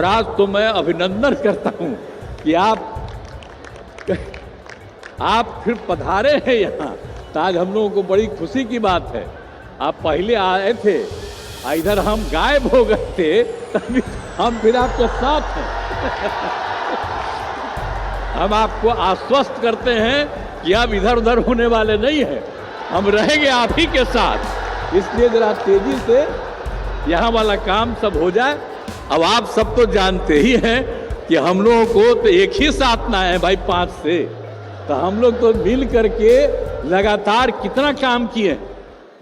और आज तो मैं अभिनंदन करता हूं कि आप फिर पधारे हैं यहाँ, तो आज हम लोगों को बड़ी खुशी की बात है। आप पहले आए थे, इधर हम गायब हो गए थे, तभी हम फिर आपके साथ हैं। हम आपको आश्वस्त करते हैं कि आप इधर उधर होने वाले नहीं हैं, हम रहेंगे आप ही के साथ। इसलिए जरा तेजी से यहाँ वाला काम सब हो जाए। अब आप सब तो जानते ही हैं कि हम लोगों को तो एक ही साथ ना है भाई 5 से, तो हम लोग तो मिल करके लगातार कितना काम किए।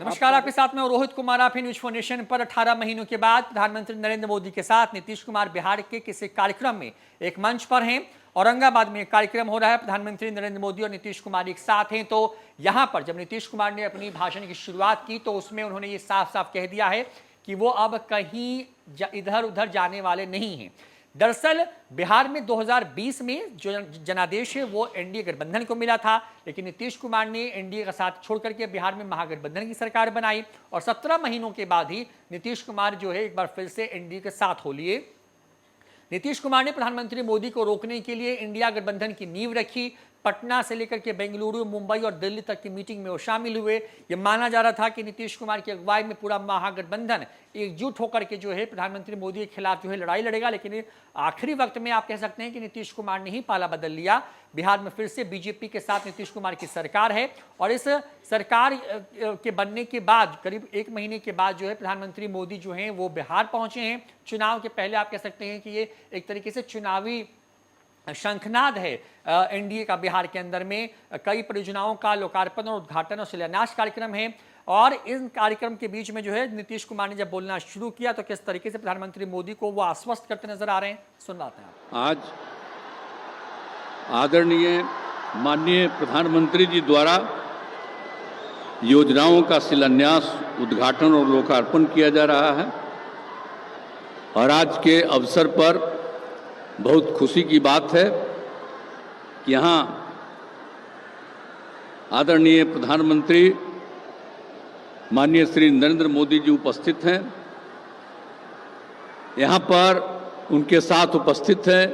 नमस्कार, आपके साथ में रोहित कुमार। आप न्यूज फॉर नेशन पर 18 महीनों के बाद प्रधानमंत्री नरेंद्र मोदी के साथ नीतीश कुमार बिहार के किसी कार्यक्रम में एक मंच पर हैं। औरंगाबाद में एक कार्यक्रम हो रहा है, प्रधानमंत्री नरेंद्र मोदी और नीतीश कुमार एक साथ हैं। तो यहां पर जब नीतीश कुमार ने अपनी भाषण की शुरुआत की तो उसमें उन्होंने ये साफ साफ कह दिया है कि वो अब कहीं इधर उधर जाने वाले नहीं हैं। दरअसल बिहार में 2020 में जो जनादेश है वो एनडीए गठबंधन को मिला था, लेकिन नीतीश कुमार ने एनडीए का साथ छोड़ करके बिहार में महागठबंधन की सरकार बनाई और 17 महीनों के बाद ही नीतीश कुमार जो है एक बार फिर से एनडीए के साथ हो लिए। नीतीश कुमार ने प्रधानमंत्री मोदी को रोकने के लिए इंडिया गठबंधन की नींव रखी। पटना से लेकर के बेंगलुरु, मुंबई और दिल्ली तक की मीटिंग में वो शामिल हुए। ये माना जा रहा था कि नीतीश कुमार की अगुवाई में पूरा महागठबंधन एकजुट होकर के जो है प्रधानमंत्री मोदी के खिलाफ जो है लड़ाई लड़ेगा, लेकिन आखिरी वक्त में आप कह सकते हैं कि नीतीश कुमार ने ही पाला बदल लिया। बिहार में फिर से बीजेपी के साथ नीतीश कुमार की सरकार है और इस सरकार के बनने के बाद करीब 1 महीने के बाद जो है प्रधानमंत्री मोदी जो हैं वो बिहार पहुंचे हैं। चुनाव के पहले आप कह सकते हैं कि ये एक तरीके से चुनावी शंखनाद है एनडीए का। बिहार के अंदर में कई परियोजनाओं का लोकार्पण और उद्घाटन और शिलान्यास कार्यक्रम है और इन कार्यक्रम के बीच में जो है नीतीश कुमार ने जब बोलना शुरू किया तो किस तरीके से प्रधानमंत्री मोदी को वो आश्वस्त करते नजर आ रहे हैं, सुनवाते हैं। आज आदरणीय माननीय प्रधानमंत्री जी द्वारा योजनाओं का शिलान्यास, उद्घाटन और लोकार्पण किया जा रहा है और आज के अवसर पर बहुत खुशी की बात है कि यहाँ आदरणीय प्रधानमंत्री माननीय श्री नरेंद्र मोदी जी उपस्थित हैं। यहाँ पर उनके साथ उपस्थित हैं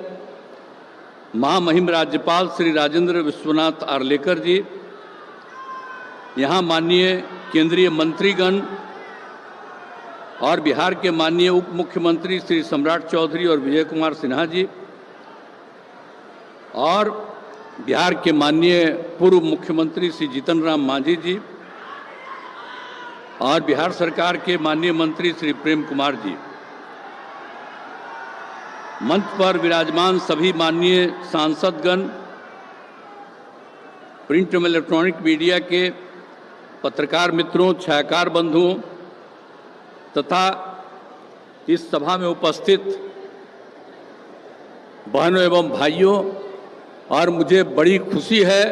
महामहिम राज्यपाल श्री राजेंद्र विश्वनाथ आर्लेकर जी, यहाँ माननीय केंद्रीय मंत्रीगण और बिहार के माननीय उप मुख्यमंत्री श्री सम्राट चौधरी और विजय कुमार सिन्हा जी और बिहार के माननीय पूर्व मुख्यमंत्री श्री जीतन राम मांझी जी और बिहार सरकार के माननीय मंत्री श्री प्रेम कुमार जी, मंच पर विराजमान सभी माननीय सांसदगण, प्रिंट एवं इलेक्ट्रॉनिक मीडिया के पत्रकार मित्रों, छायाकार बंधुओं तथा इस सभा में उपस्थित बहनों एवं भाइयों, और मुझे बड़ी खुशी है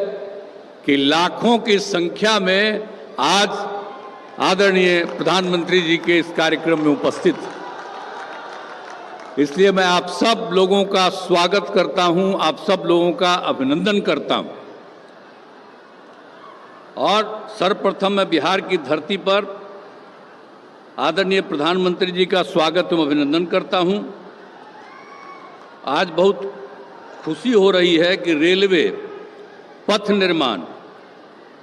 कि लाखों की संख्या में आज आदरणीय प्रधानमंत्री जी के इस कार्यक्रम में उपस्थित, इसलिए मैं आप सब लोगों का स्वागत करता हूं, आप सब लोगों का अभिनंदन करता हूं। और सर्वप्रथम मैं बिहार की धरती पर आदरणीय प्रधानमंत्री जी का स्वागत एवं अभिनंदन करता हूं। आज बहुत खुशी हो रही है कि रेलवे, पथ निर्माण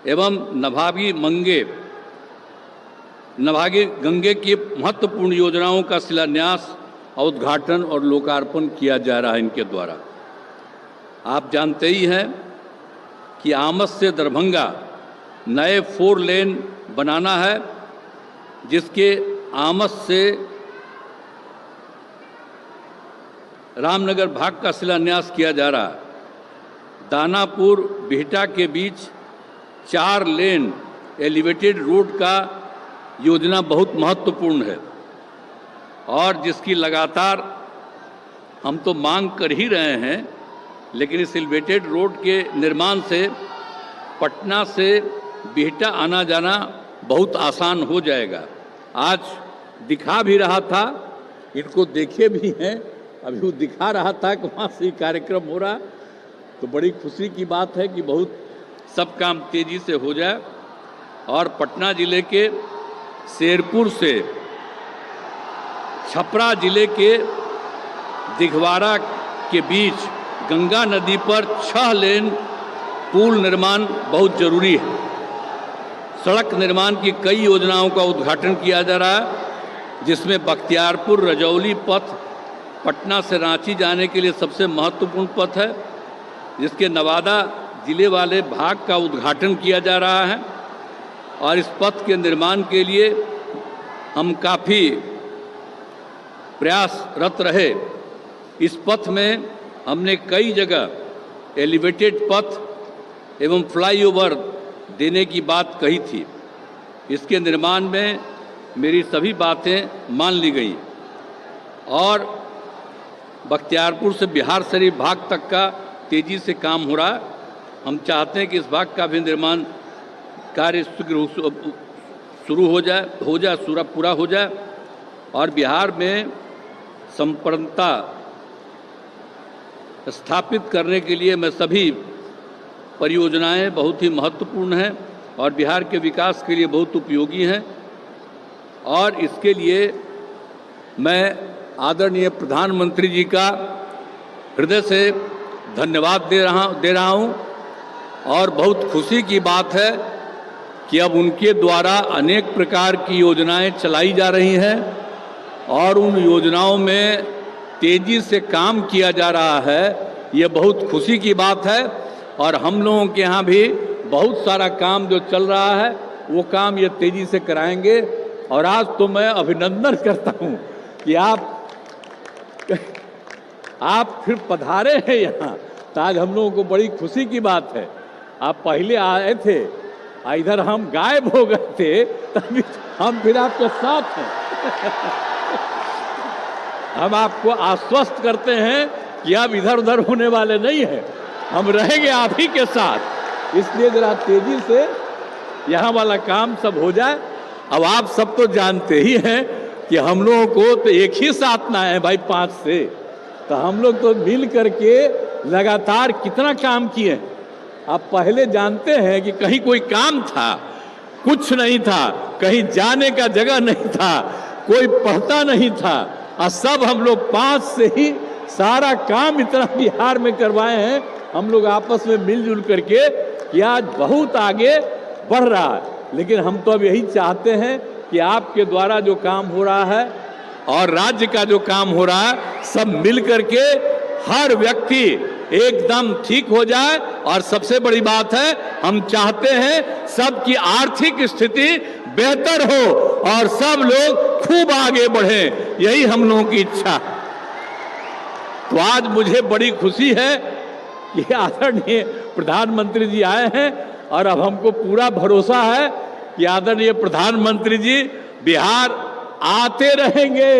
एवं नभागी गंगे की महत्वपूर्ण योजनाओं का शिलान्यास, उद्घाटन और लोकार्पण किया जा रहा है इनके द्वारा। आप जानते ही हैं कि आमस से दरभंगा नए 4 लेन बनाना है, जिसके आमस से रामनगर भाग का शिलान्यास किया जा रहा है। दानापुर बिहटा के बीच 4 लेन एलिवेटेड रोड का योजना बहुत महत्वपूर्ण है और जिसकी लगातार हम तो मांग कर ही रहे हैं, लेकिन इस एलिवेटेड रोड के निर्माण से पटना से बिहटा आना जाना बहुत आसान हो जाएगा। आज दिखा भी रहा था, इनको देखे भी हैं, अभी वो दिखा रहा था कि वहाँ से कार्यक्रम हो रहा, तो बड़ी खुशी की बात है कि बहुत सब काम तेजी से हो जाए और पटना जिले के शेरपुर से छपरा जिले के दिघवारा के बीच गंगा नदी पर 6 लेन पुल निर्माण बहुत जरूरी है। सड़क निर्माण की कई योजनाओं का उद्घाटन किया जा रहा है, जिसमें बख्तियारपुर रजौली पथ पटना से रांची जाने के लिए सबसे महत्वपूर्ण पथ है, जिसके नवादा जिले वाले भाग का उद्घाटन किया जा रहा है। और इस पथ के निर्माण के लिए हम काफ़ी प्रयासरत रहे। इस पथ में हमने कई जगह एलिवेटेड पथ एवं फ्लाईओवर देने की बात कही थी। इसके निर्माण में मेरी सभी बातें मान ली गई और बख्तियारपुर से बिहार शरीफ भाग तक का तेज़ी से काम हो रहा है। हम चाहते हैं कि इस भाग का भी निर्माण कार्य शुरू हो जाए पूरा हो जाए और बिहार में संपन्नता स्थापित करने के लिए मैं सभी परियोजनाएं बहुत ही महत्वपूर्ण हैं और बिहार के विकास के लिए बहुत उपयोगी हैं। और इसके लिए मैं आदरणीय प्रधानमंत्री जी का हृदय से धन्यवाद दे रहा हूं और बहुत खुशी की बात है कि अब उनके द्वारा अनेक प्रकार की योजनाएं चलाई जा रही हैं और उन योजनाओं में तेजी से काम किया जा रहा है। ये बहुत खुशी की बात है और हम लोगों के यहाँ भी बहुत सारा काम जो चल रहा है वो काम ये तेजी से कराएंगे। और आज तो मैं अभिनंदन करता हूँ कि आप फिर पधारे हैं यहाँ, तो आज हम लोगों को बड़ी खुशी की बात है। आप पहले आए थे, इधर हम गायब हो गए थे, तभी हम फिर आपके साथ हैं। हम आपको आश्वस्त करते हैं कि आप इधर उधर होने वाले नहीं हैं, हम रहेंगे आप ही के साथ। इसलिए जरा तेजी से यहाँ वाला काम सब हो जाए। अब आप सब तो जानते ही हैं कि हम लोगों को तो एक ही साथ ना है भाई 5 से, तो हम लोग तो मिल करके लगातार कितना काम किए। आप पहले जानते हैं कि कहीं कोई काम था, कुछ नहीं था, कहीं जाने का जगह नहीं था, कोई पढ़ता नहीं था, और सब हम लोग 5 से ही सारा काम इतना बिहार में करवाए हैं। हम लोग आपस में मिलजुल करके कि आज बहुत आगे बढ़ रहा है। लेकिन हम तो अब यही चाहते हैं कि आपके द्वारा जो काम हो रहा है और राज्य का जो काम हो रहा है, सब मिल करके हर व्यक्ति एकदम ठीक हो जाए। और सबसे बड़ी बात है, हम चाहते हैं सबकी आर्थिक स्थिति बेहतर हो और सब लोग खूब आगे बढ़ें, यही हम लोगों की इच्छा है। तो आज मुझे बड़ी खुशी है कि आदरणीय प्रधानमंत्री जी आए हैं और अब हमको पूरा भरोसा है कि आदरणीय प्रधानमंत्री जी बिहार आते रहेंगे।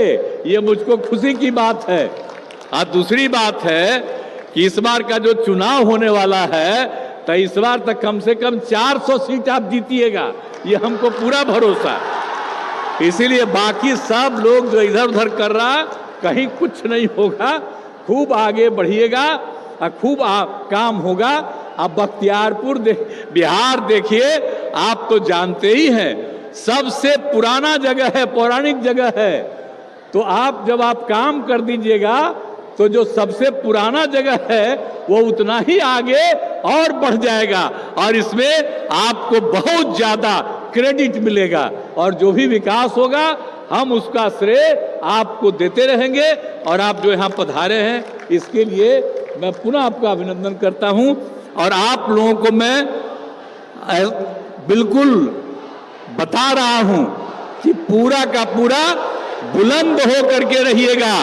ये मुझको खुशी की बात है। और दूसरी बात है कि इस बार का जो चुनाव होने वाला है, तो इस बार तक कम से कम 400 सीट आप जीतिएगा, ये हमको पूरा भरोसा है। इसीलिए बाकी सब लोग जो इधर उधर कर रहा, कहीं कुछ नहीं होगा, खूब आगे बढ़िएगा और खूब काम होगा। अब बख्तियारपुर बिहार देखिए, आप तो जानते ही हैं, सबसे पुराना जगह है, पौराणिक जगह है। तो आप जब आप काम कर दीजिएगा तो जो सबसे पुराना जगह है वो उतना ही आगे और बढ़ जाएगा और इसमें आपको बहुत ज्यादा क्रेडिट मिलेगा और जो भी विकास होगा हम उसका श्रेय आपको देते रहेंगे। और आप जो यहाँ पधारे हैं इसके लिए मैं पुनः आपका अभिनंदन करता हूँ। और आप लोगों को मैं बिल्कुल बता रहा हूँ कि पूरा का पूरा बुलंद हो करके रहिएगा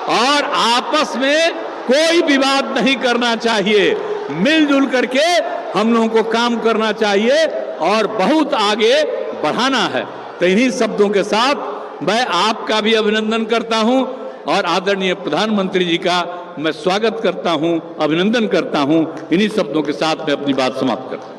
और आपस में कोई विवाद नहीं करना चाहिए, मिलजुल करके हम लोगों को काम करना चाहिए और बहुत आगे बढ़ाना है। तो इन्हीं शब्दों के साथ मैं आपका भी अभिनंदन करता हूं और आदरणीय प्रधानमंत्री जी का मैं स्वागत करता हूं, अभिनंदन करता हूं। इन्हीं शब्दों के साथ मैं अपनी बात समाप्त करता हूं।